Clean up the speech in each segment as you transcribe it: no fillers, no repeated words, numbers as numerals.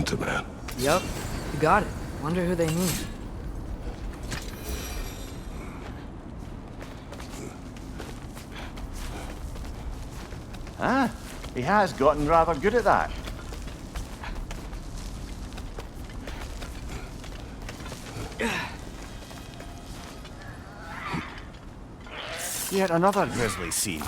Hunter man. Yup, you got it. Wonder who they mean. Ah, he has gotten rather good at that. Yet another grisly scene.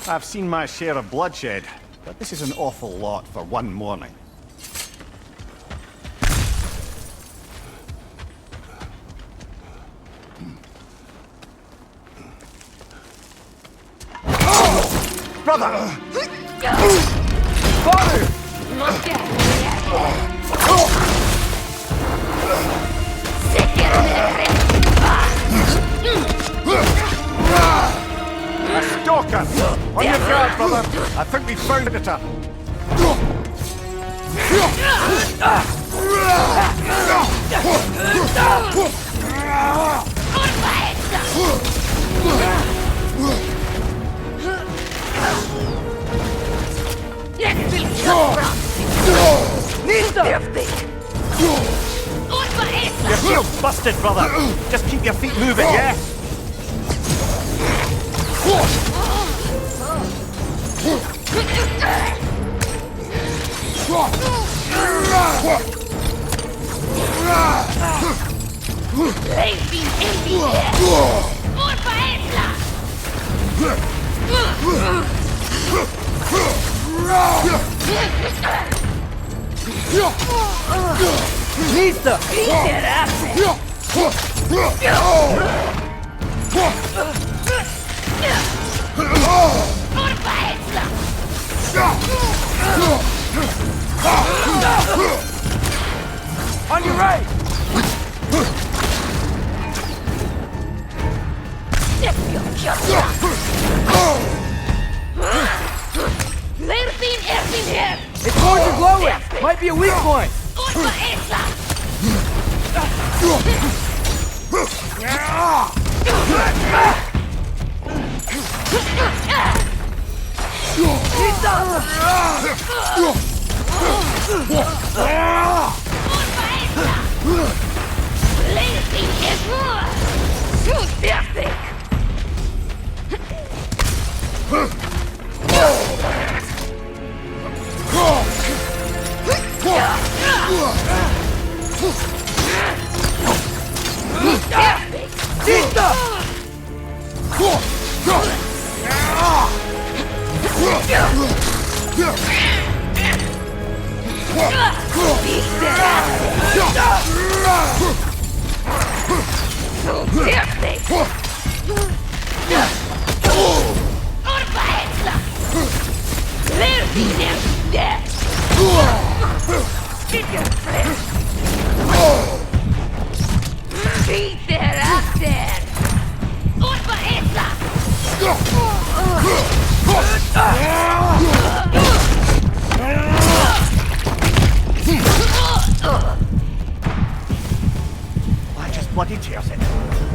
I've seen my share of bloodshed, but this is an awful lot for one morning. Brother! Father! A stalker! On your guard, brother! I think we found it. Your shield's busted, brother! Just keep your feet moving, yeah? Lisa! On your right! It's going to blow it! Might be a weak point! Bloody tears it.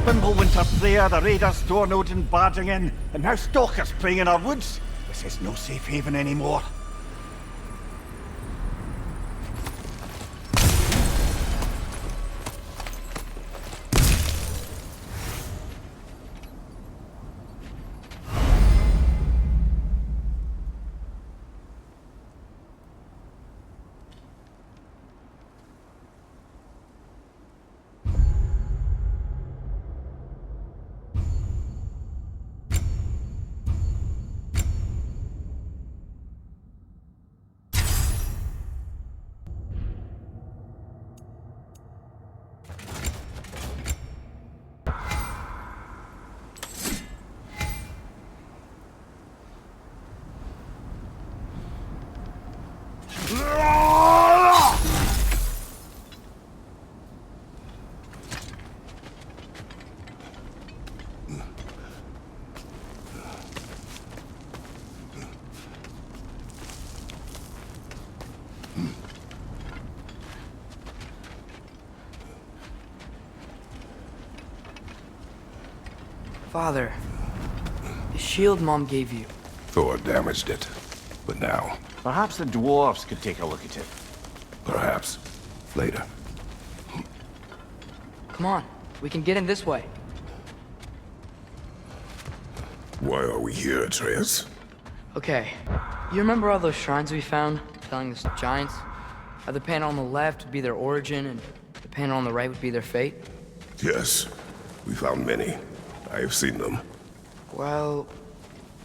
Fimbulwinter Freya, the raiders throwing Odin barging in, and now stalkers playing in our woods. This is no safe haven anymore. Father, the shield Mom gave you. Thor damaged it. But now, Perhaps the dwarves could take a look at it. perhaps, later. Come on, we can get in this way. Why are we here, Atreus? Okay, you remember all those shrines we found, telling us giants? How the panel on the left would be their origin, and the panel on the right would be their fate? Yes, we found many. I have seen them. Well,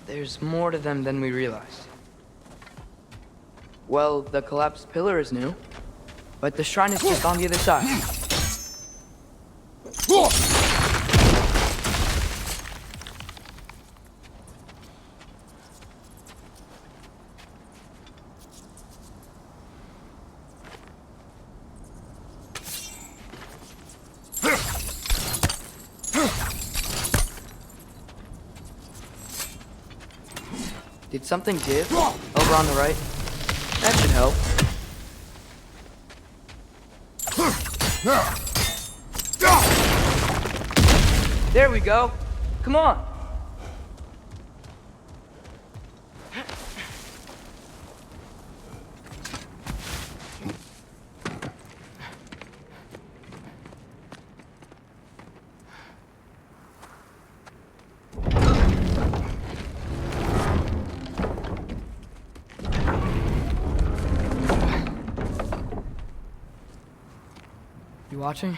there's more to them than we realized. Well, the collapsed pillar is new, but the shrine is just on the other side. Did something give? Over on the right? That should help. There we go. Come on. You watching?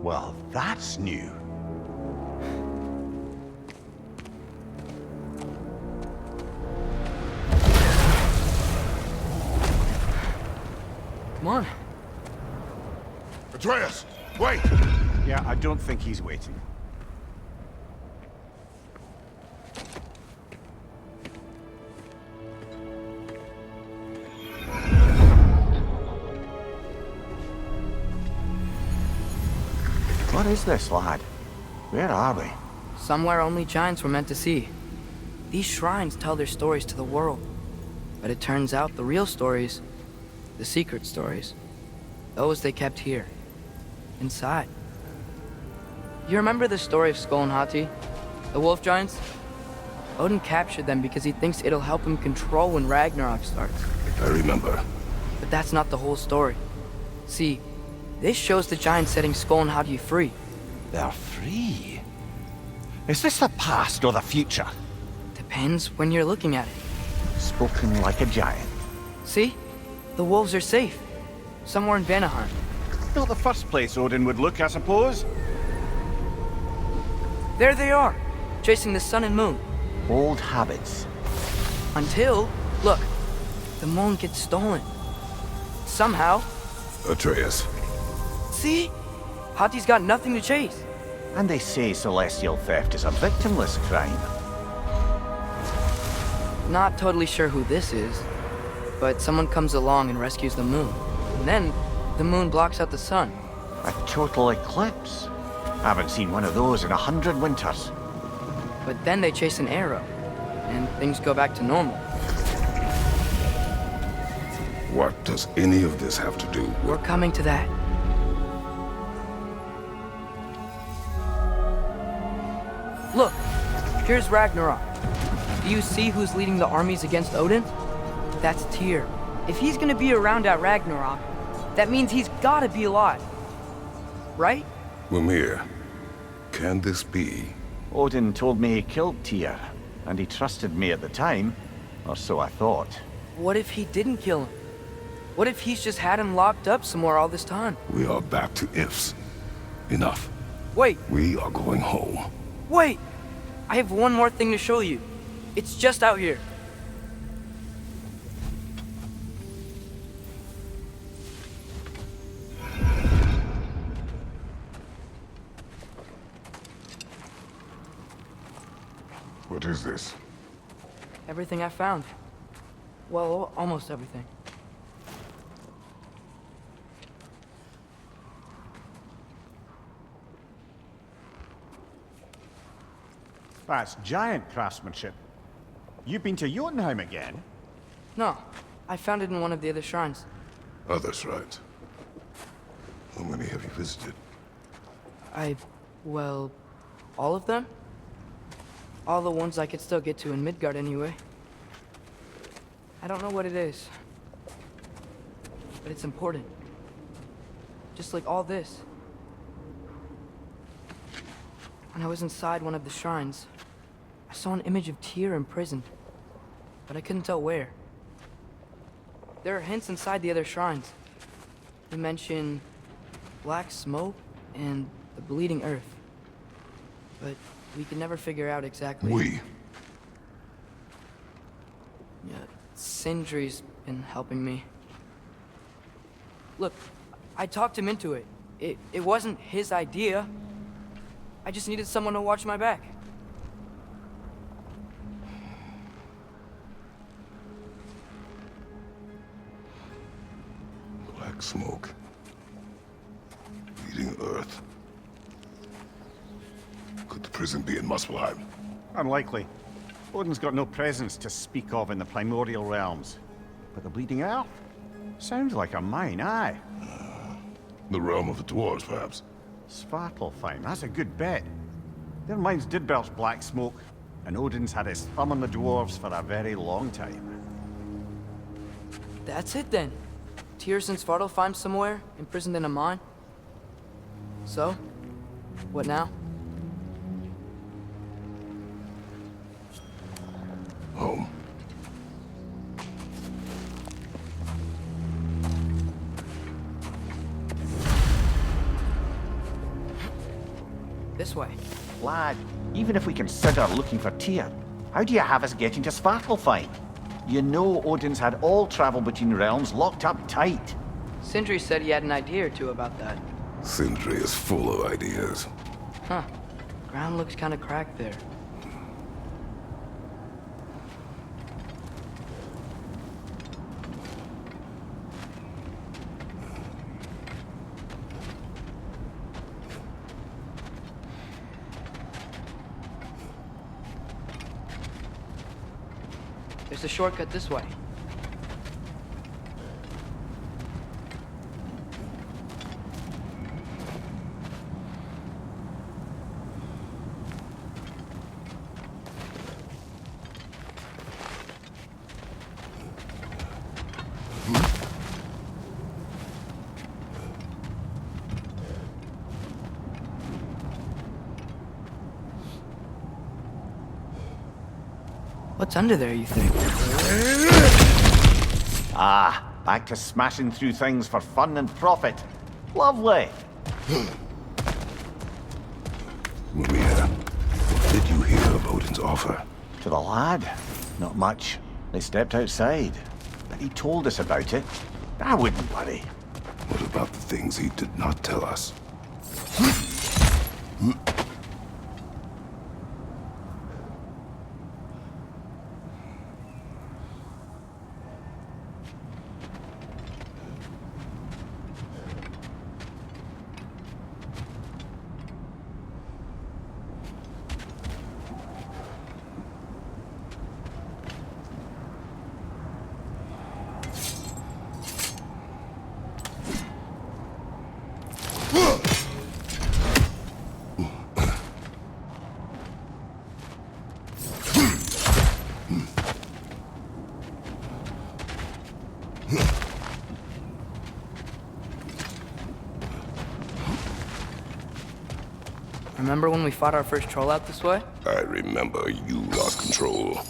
Well, that's new. Come on. Atreus, wait! Yeah, I don't think he's waiting. What is this, lad? Where are we? Somewhere only giants were meant to see. These shrines tell their stories to the world. But it turns out the real stories, the secret stories, those they kept here, inside. You remember the story of Skull and Hati? The wolf giants? Odin captured them because he thinks it'll help him control when Ragnarok starts. I remember. But that's not the whole story. See, this shows the giants setting Skull and Hati free. They're free. Is this the past or the future? Depends when you're looking at it. Spoken like a giant. See? The wolves are safe. Somewhere in Vanaheim. Not the first place Odin would look, I suppose. There they are, chasing the sun and moon. Old habits. Until, look, the moon gets stolen. Somehow. Atreus. See? Hati's got nothing to chase. And they say celestial theft is a victimless crime. Not totally sure who this is, but someone comes along and rescues the moon. And then, the moon blocks out the sun. A total eclipse. Haven't seen one of those in 100 winters. But then they chase an arrow, and things go back to normal. What does any of this have to do with... We're coming to that. Look, here's Ragnarok. Do you see who's leading the armies against Odin? That's Tyr. If he's gonna be around at Ragnarok, that means he's gotta be alive. Right? Mimir, can this be? Odin told me he killed Tyr, and he trusted me at the time, or so I thought. What if he didn't kill him? What if he's just had him locked up somewhere all this time? We are back to ifs. Enough. Wait, We are going home. wait! I have one more thing to show you. It's just out here. What is this? Everything I found. Well, almost everything. That's giant craftsmanship. You've been to Jotunheim again? No, I found it in one of the other shrines. Other shrines. How many have you visited? Well, all of them? All the ones I could still get to in Midgard anyway. I don't know what it is, but it's important. Just like all this. When I was inside one of the shrines, I saw an image of Tyr imprisoned, but I couldn't tell where. There are hints inside the other shrines. They mention black smoke and the bleeding earth, but we could never figure out exactly. Yeah, Sindri's been helping me. Look, I talked him into it. It wasn't his idea. I just needed someone to watch my back. Black smoke. Bleeding earth. Could the prison be in Muspelheim? Unlikely. Odin's got no presence to speak of in the primordial realms. But the Bleeding Earth? Sounds like a mine, aye. The realm of the dwarves, perhaps. Svartalfheim, that's a good bet. Their mines did belch black smoke, and Odin's had his thumb on the dwarves for a very long time. That's it then. Tyr's in Svartalfheim somewhere, imprisoned in a mine. So, what now? Home. This way. Lad, even if we consider looking for Tyr, how do you have us getting to Svartalfheim? You know Odin's had all travel between realms locked up tight. Sindri said he had an idea or two about that. Sindri is full of ideas. Huh. Ground looks kinda cracked there. There's a shortcut this way. What's under there, you think? Ah, back to smashing through things for fun and profit. Lovely. Maria, what did you hear of Odin's offer? To the lad? Not much. They stepped outside. But he told us about it. I wouldn't worry. What about the things he did not tell us? Remember when we fought our first troll out this way? I remember you lost control.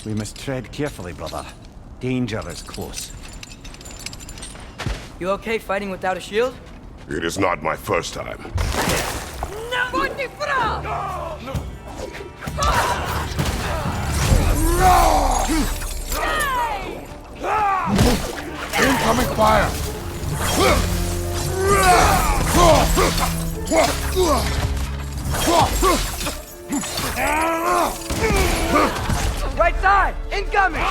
We must tread carefully, brother. Danger is close. You okay fighting without a shield? It is not my first time. Incoming fire! Right side! Incoming!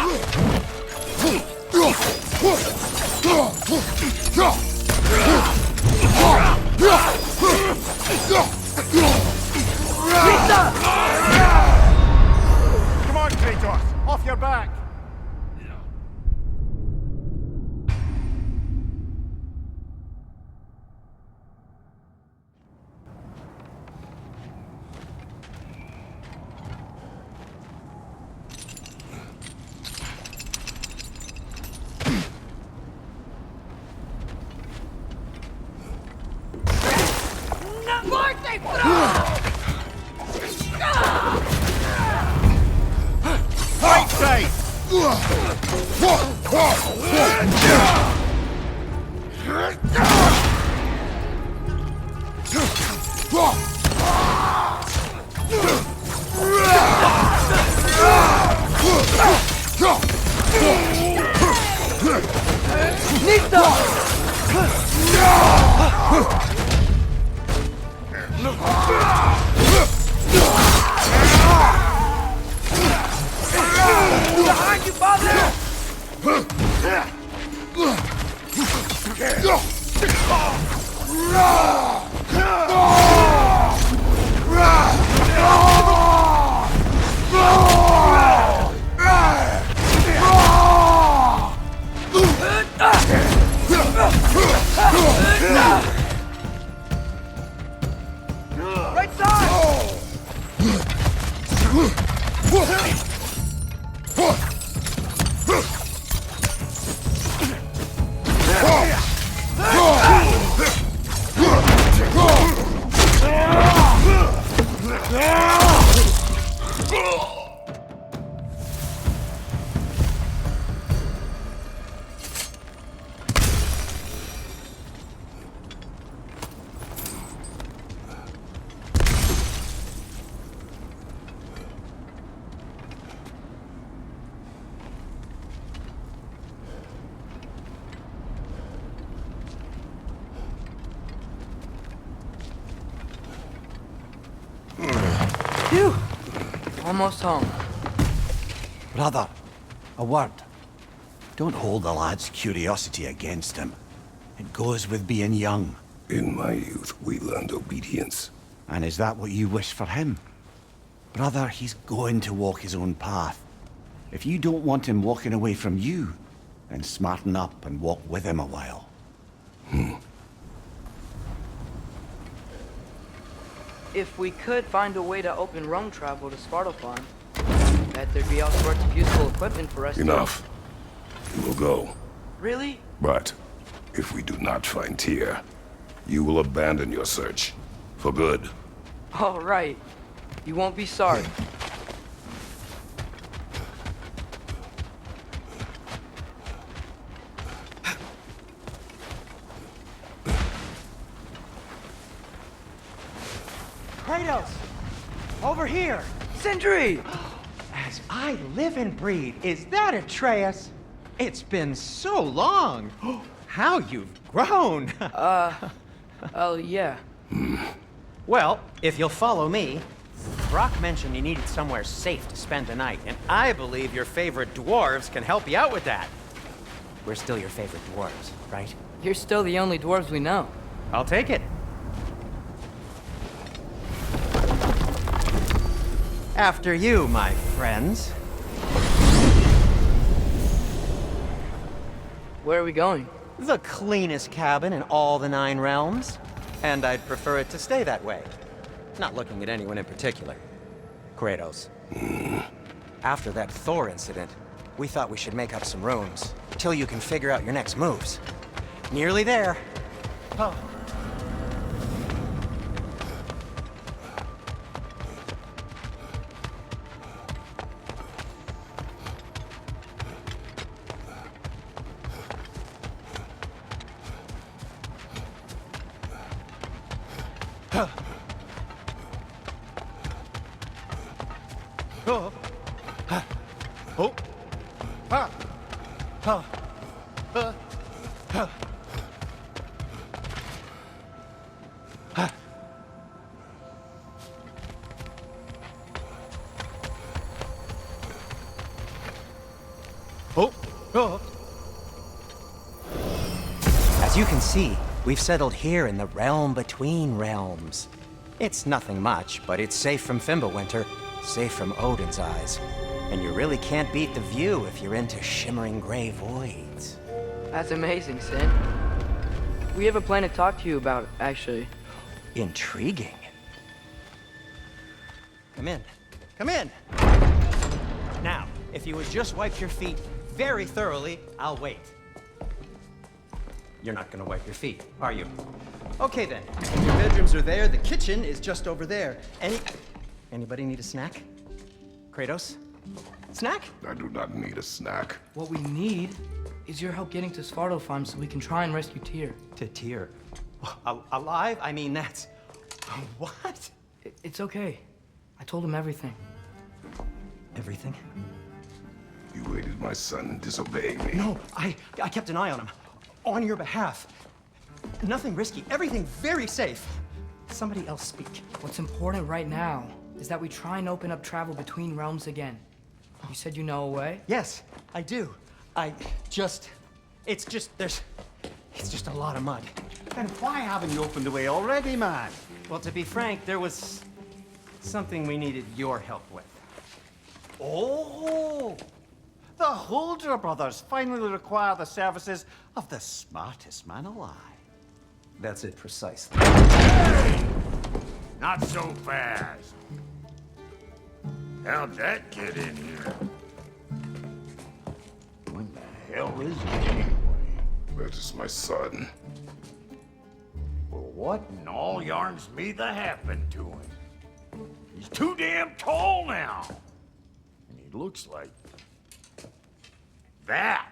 Come on, Kratos! Off your back! Right side! Behind you, father! Right side! Phew! Almost home. Brother, a word. Don't hold the lad's curiosity against him. It goes with being young. In my youth, we learned obedience. And is that what you wish for him? Brother, he's going to walk his own path. If you don't want him walking away from you, then smarten up and walk with him a while. If we could find a way to open roam travel to Svartalfheim, bet there'd be all sorts of useful equipment for us. Enough. We will go. Really? But if we do not find Tyr, you will abandon your search. For good. All right. You won't be sorry. Kratos! Over here! Sindri! As I live and breathe, is that Atreus? It's been so long! How you've grown! Oh, yeah. Well, if you'll follow me, Brock mentioned you needed somewhere safe to spend the night, and I believe your favorite dwarves can help you out with that. We're still your favorite dwarves, right? You're still the only dwarves we know. I'll take it. After you, my friends. Where are we going? The cleanest cabin in all the 9 realms. And I'd prefer it to stay that way. Not looking at anyone in particular. Kratos. After that Thor incident, we thought we should make up some rooms, till you can figure out your next moves. Nearly there. Oh. As you can see, we've settled here in the realm between realms. It's nothing much, but it's safe from Fimbulwinter, safe from Odin's eyes. And you really can't beat the view if you're into shimmering gray voids. That's amazing, Sin. We have a plan to talk to you about, actually. Intriguing. Come in. Come in! Now, if you would just wipe your feet very thoroughly, I'll wait. You're not gonna wipe your feet, are you? Okay then. Your bedrooms are there, the kitchen is just over there. Anybody need a snack? Kratos? Snack? I do not need a snack. What we need is your help getting to Svartalfheim so we can try and rescue Tyr. To Tyr. Alive? I mean, that's... What? It's okay. I told him everything. Everything? You aided my son in disobeying me. No, I kept an eye on him. On your behalf. Nothing risky, everything very safe. Somebody else speak. What's important right now is that we try and open up travel between realms again. You said you know a way? Yes, I do. It's just a lot of mud. Then why haven't you opened the way already, man? Well, to be frank, there was something we needed your help with. Oh! The Huldra brothers finally require the services of the smartest man alive. That's it precisely. Not so fast. How'd that get in here? When the hell is it anyway? That is my son. Well, what in all yarns me that happened to him? He's too damn tall now. And he looks like... that.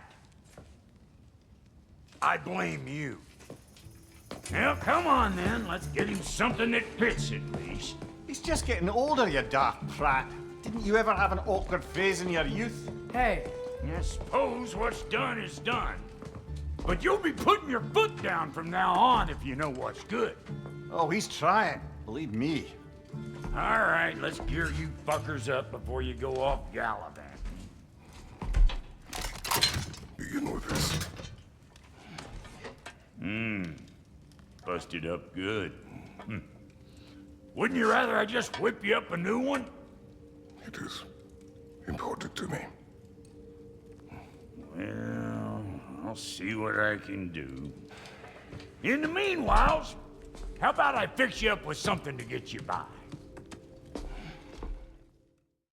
I blame you. Well, come on then. Let's get him something that fits at least. He's just getting older, you daft prat. Didn't you ever have an awkward phase in your youth? Hey, I suppose what's done is done. But you'll be putting your foot down from now on if you know what's good. Oh, he's trying. Believe me. All right, let's gear you fuckers up before you go off gallivanting. Begin with this. Busted up good. Wouldn't you rather I just whip you up a new one? It is important to me. Well, I'll see what I can do. In the meanwhile, how about I fix you up with something to get you by?